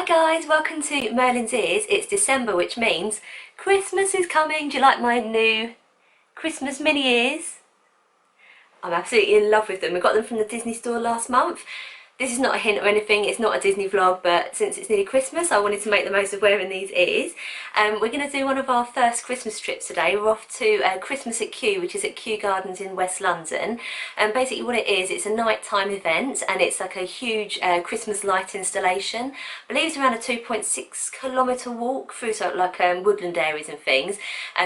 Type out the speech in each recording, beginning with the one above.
guys, welcome to Merlin's Ears. It's December, which means Christmas is coming. Do you like my new Christmas mini ears? I'm absolutely in love with them. We got them from the Disney store last month. This is not a hint or anything, it's not a Disney vlog, but since it's nearly Christmas I wanted to make the most of wearing these ears. We're going to do one of our first Christmas trips today. We're off to Christmas at Kew, which is at Kew Gardens in West London. And basically what it is, it's a nighttime event and it's like a huge Christmas light installation. I believe it's around a 2.6 kilometre walk through sort of like woodland areas and things.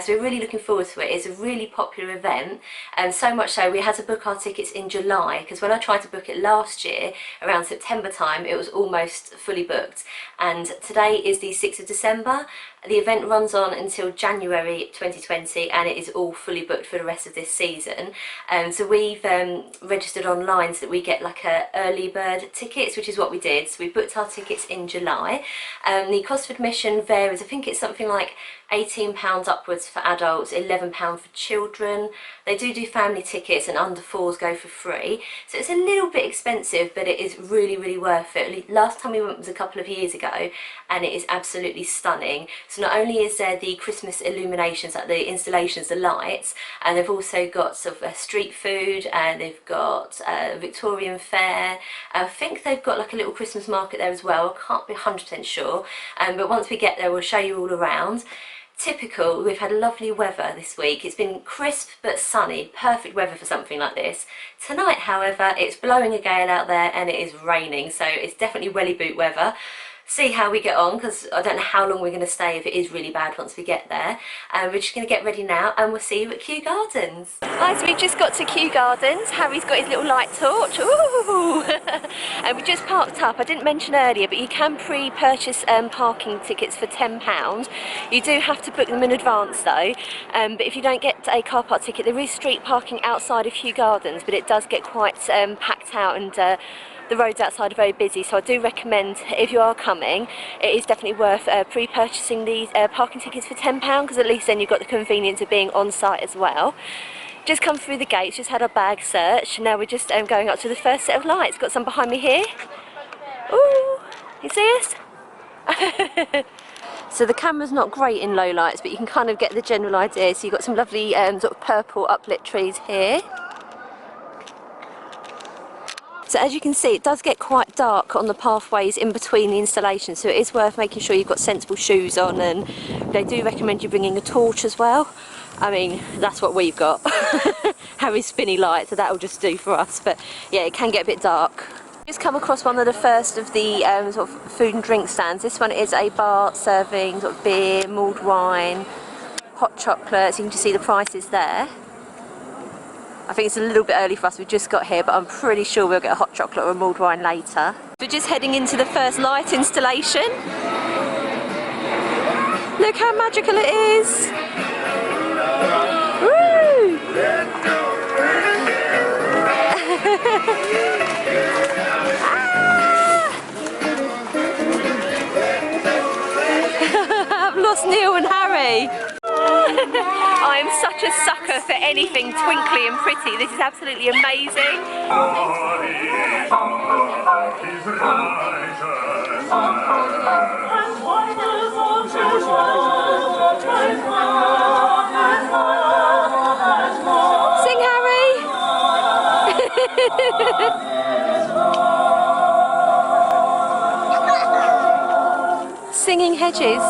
So we're really looking forward to it. It's a really popular event, and so much so we had to book our tickets in July, because when I tried to book it last year around September time it was almost fully booked, and today is the 6th of December. The event runs on until January 2020 and it is all fully booked for the rest of this season. So we've registered online so that we get like a early bird tickets, which is what we did. So we booked our tickets in July. The cost of admission varies. I think it's something like £18 upwards for adults, £11 for children. They do family tickets and under fours go for free. So it's a little bit expensive, but it is really worth it. Last time we went was a couple of years ago and it is absolutely stunning. So not only is there the Christmas illuminations, like the installations, the lights, and they've also got sort of street food, and they've got Victorian fair. I think they've got like a little Christmas market there as well. I can't be 100% sure, but once we get there we'll show you all around. Typical, we've had lovely weather this week. It's been crisp but sunny, perfect weather for something like this. Tonight, however, it's blowing a gale out there and it is raining, so it's definitely welly boot weather. See how we get on, because I don't know how long we're going to stay if it is really bad once we get there. We're just going to get ready now and we'll see you at Kew Gardens. Right, so we've just got to Kew Gardens. Harry's got his little light torch. Ooh! And we just parked up. I didn't mention earlier, but you can pre-purchase parking tickets for £10. You do have to book them in advance though. But if you don't get a car park ticket, there is street parking outside of Kew Gardens, but it does get quite packed out, and the roads outside are very busy, so I do recommend, if you are coming, it is definitely worth pre-purchasing these parking tickets for £10, because at least then you've got the convenience of being on site as well. Just come through the gates, just had our bag search, now we're just going up to the first set of lights. Got some behind me here. Ooh, you see us? So the camera's not great in low lights, but you can kind of get the general idea. So you've got some lovely sort of purple uplit trees here. So as you can see, it does get quite dark on the pathways in between the installations, so it is worth making sure you've got sensible shoes on, and they do recommend you bringing a torch as well. I mean, that's what we've got. Harry's spinny light, so that'll just do for us, but yeah, it can get a bit dark. Just come across one of the first of the sort of food and drink stands. This one is a bar serving sort of beer, mulled wine, hot chocolate, so you can just see the prices there. I think it's a little bit early for us, we've just got here, but I'm pretty sure we'll get a hot chocolate or a mulled wine later. We're just heading into the first light installation. Look how magical it is! Woo! I've lost Neil and Harry. I am such a sucker for anything twinkly and pretty. This is absolutely amazing. Sing, Harry! Singing hedges.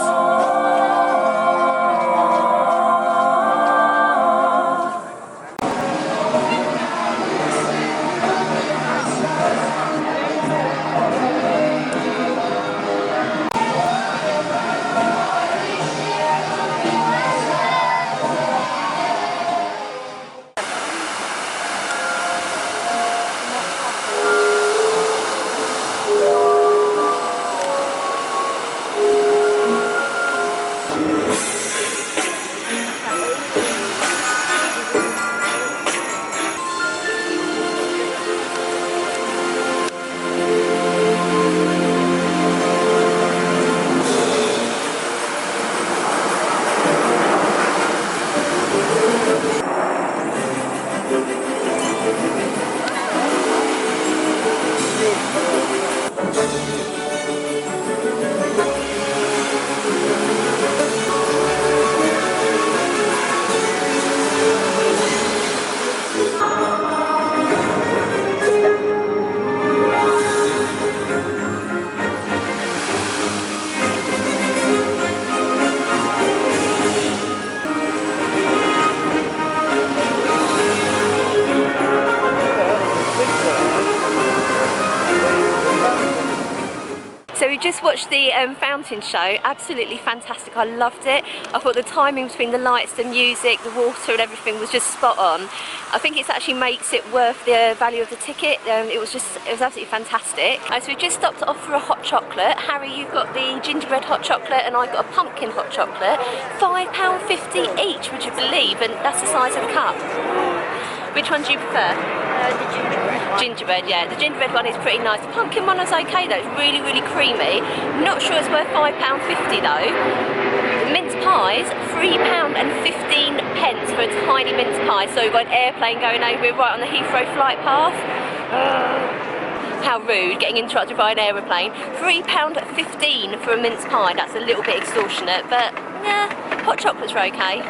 we just watched the fountain show. Absolutely fantastic. I loved it. I thought the timing between the lights, the music, the water and everything was just spot on. I think it actually makes it worth the value of the ticket. It was absolutely fantastic. So we just stopped off for a hot chocolate. Harry, you've got the gingerbread hot chocolate and I got a pumpkin hot chocolate. £5.50 each, would you believe? And that's the size of the cup. Which one do you prefer? The gingerbread. Gingerbread, yeah. The gingerbread one is pretty nice. The pumpkin one is okay though. It's really, really creamy. Not sure it's worth £5.50 though. The mince pies, £3.15 for a tiny mince pie. So we've got an airplane going over right on the Heathrow flight path. How rude, getting interrupted by an aeroplane. £3.15 for a mince pie. That's a little bit extortionate, but yeah, hot chocolates are okay.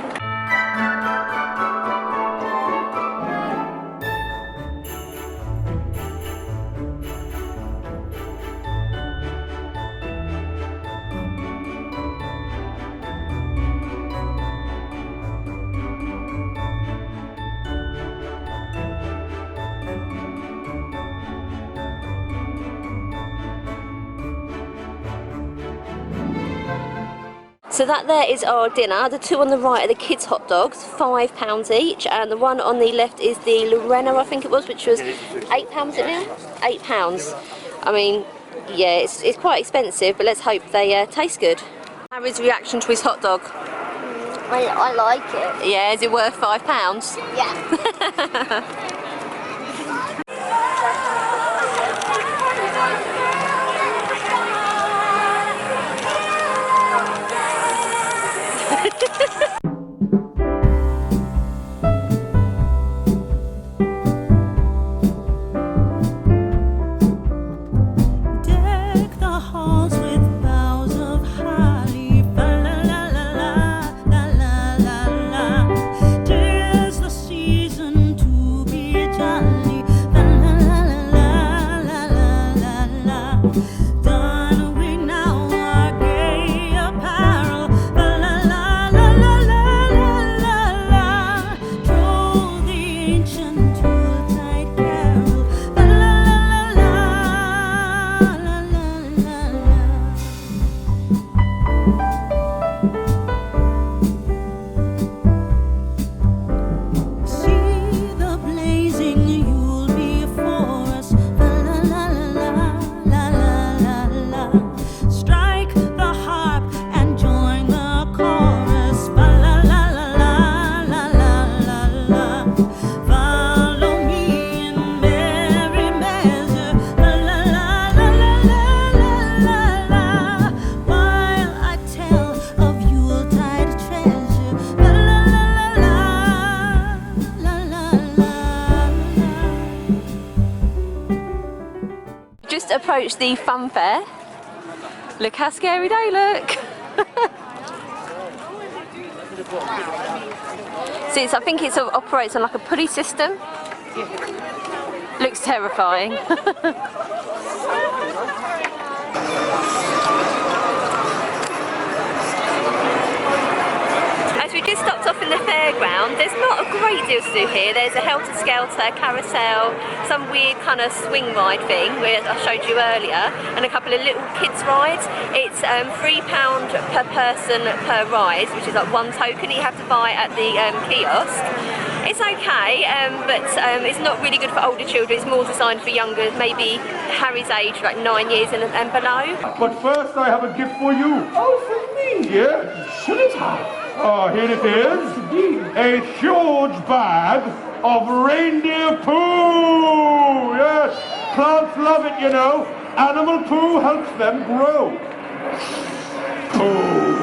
So that there is our dinner. The two on the right are the kids' hot dogs, £5 each, and the one on the left is the Lorena, I think it was, which was £8, is it now? £8. I mean, yeah, it's quite expensive, but let's hope they taste good. Harry's reaction to his hot dog? I like it. Yeah, is it worth £5? Yeah. Approach the Funfair. Look how scary they look. See, I think it sort of operates on like a pulley system. Looks terrifying. We just stopped off in the fairground. There's not a great deal to do here. There's a helter-skelter, carousel, some weird kind of swing ride thing where I showed you earlier, and a couple of little kids rides. It's £3 per person per ride, which is like one token you have to buy at the kiosk. It's okay, but it's not really good for older children. It's more designed for younger, maybe Harry's age, like 9 years and below. But first I have a gift for you. Oh, for me? Yeah. Shouldn't I? Oh, here it is. A huge bag of reindeer poo. Yes. Plants love it, you know. Animal poo helps them grow. Poo.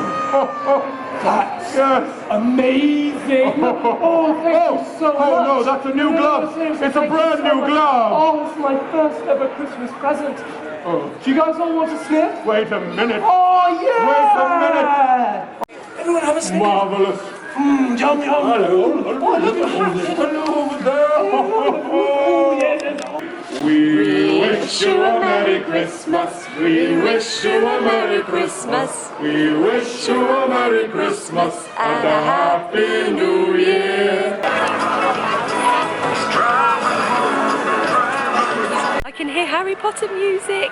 That's Yes. amazing. Oh, thank you so much. Oh, no, that's a new glove. It's a brand new glove. Oh, it's my first ever Christmas present. Oh. Do you guys all want a sniff? Wait a minute. Oh, yeah! Wait a minute. Everyone have a sniff? Marvelous. Mmm, yum, yum. Hello. Oh, look at Hello there. Oh, yeah. We wish you a Merry Christmas. We wish you a Merry Christmas. We wish you a Merry Christmas and a Happy New Year. I can hear Harry Potter music.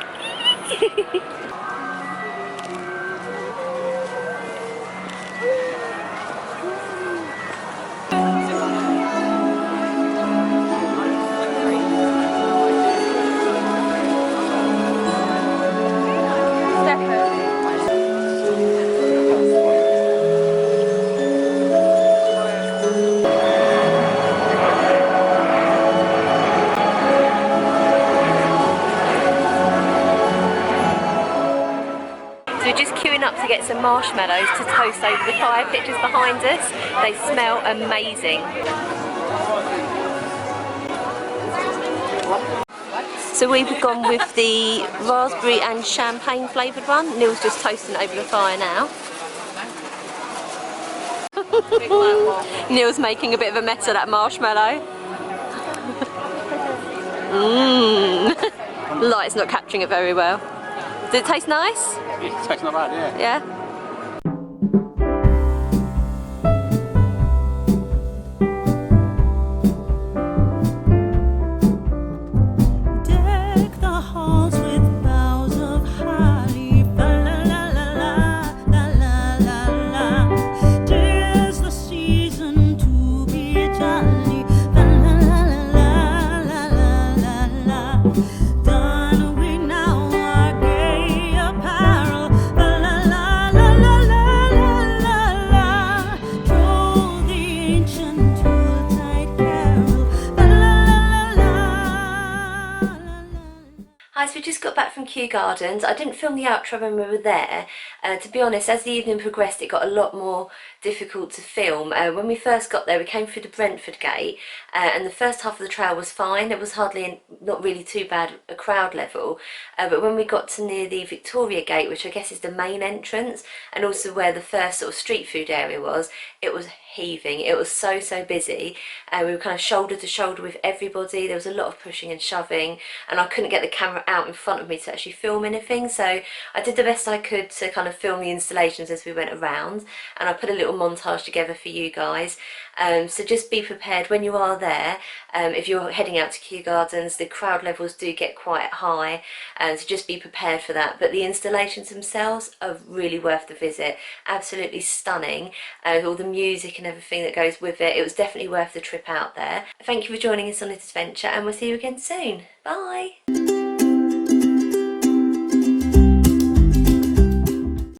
to get some marshmallows to toast over the fire pit just behind us. They smell amazing. So we've gone with the raspberry and champagne flavoured one. Neil's just toasting it over the fire now. Neil's making a bit of a mess of that marshmallow. Light's not capturing it very well. Does it taste nice? It tastes not bad, yeah. Yeah? Hi, so we just got back from Kew Gardens. I didn't film the outro when we were there. To be honest, as the evening progressed, it got a lot more difficult to film. When we first got there, we came through the Brentford gate, and the first half of the trail was fine. There was hardly, not really too bad a crowd level. But when we got to near the Victoria gate, which I guess is the main entrance, and also where the first sort of street food area was, it was heaving. It was so busy. We were kind of shoulder to shoulder with everybody. There was a lot of pushing and shoving, and I couldn't get the camera out in front of me to actually film anything, so I did the best I could to kind of film the installations as we went around, and I put a little montage together for you guys. So just be prepared when you are there. If you're heading out to Kew Gardens, the crowd levels do get quite high, so just be prepared for that. But the installations themselves are really worth the visit. Absolutely stunning. All the music and everything that goes with it. It was definitely worth the trip out there. Thank you for joining us on this adventure, and we'll see you again soon. Bye!